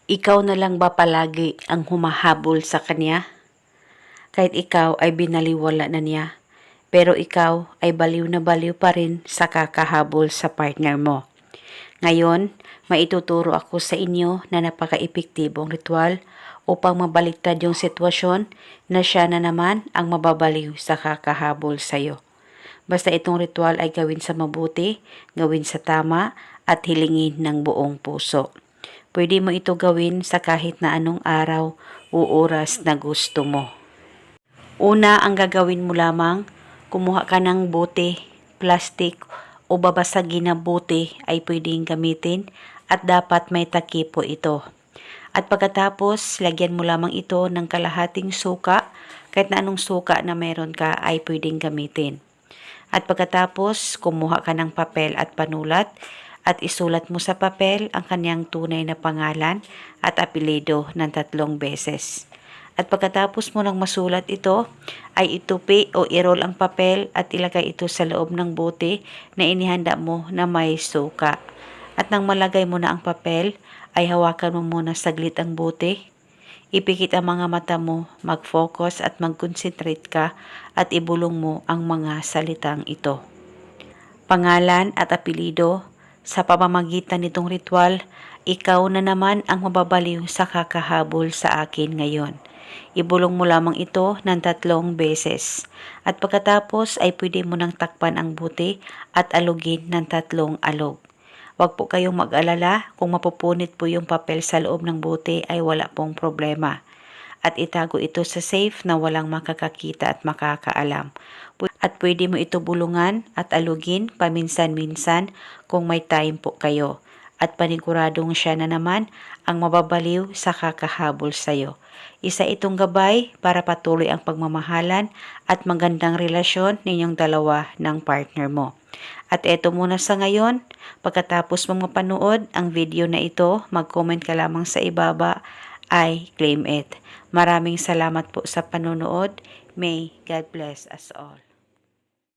Ikaw na lang ba palagi ang humahabol sa kanya? Kahit ikaw ay binaliwala na niya, pero ikaw ay baliw na baliw pa rin sa kakahabol sa partner mo. Ngayon, maituturo ako sa inyo na napaka-epektibong ritual upang mabaliktad yung sitwasyon na siya na naman ang mababaliw sa kakahabol sa'yo. Basta itong ritual ay gawin sa mabuti, gawin sa tama, at hilingin ng buong puso. Pwede mo ito gawin sa kahit na anong araw o oras na gusto mo. Una, ang gagawin mo lamang, kumuha ka ng bote, plastic o babasagin na bote ay pwedeng gamitin at dapat may takip po ito. At pagkatapos, lagyan mo lamang ito ng kalahating suka, kahit na anong suka na meron ka ay pwedeng gamitin. At pagkatapos, kumuha ka ng papel at panulat at isulat mo sa papel ang kanyang tunay na pangalan at apelyido ng 3 beses. At pagkatapos mo nang masulat ito, ay itupi o i-roll ang papel at ilagay ito sa loob ng bote na inihanda mo na may suka. At nang malagay mo na ang papel, ay hawakan mo muna saglit ang bote. Ipikit ang mga mata mo, mag-focus at mag-concentrate ka at ibulong mo ang mga salitang ito. Pangalan at apelyido, sa pamamagitan nitong ritual, ikaw na naman ang mababaliw sa kakahabol sa akin ngayon. Ibulong mo lamang ito ng 3 beses. At pagkatapos ay pwede mo nang takpan ang buti at alugin ng 3 alog. Huwag po kayong mag-alala, kung mapupunit po yung papel sa loob ng bote ay wala pong problema. At itago ito sa safe na walang makakakita at makakaalam. At pwede mo ito bulungan at alugin paminsan-minsan kung may time po kayo. At paniguradong siya na naman ang mababaliw sa kakahabol sa'yo. Isa itong gabay para patuloy ang pagmamahalan at magandang relasyon ninyong dalawa ng partner mo. At eto muna sa ngayon, pagkatapos mong mapanood ang video na ito, mag-comment ka lamang sa ibaba, I claim it. Maraming salamat po sa panonood. May God bless us all.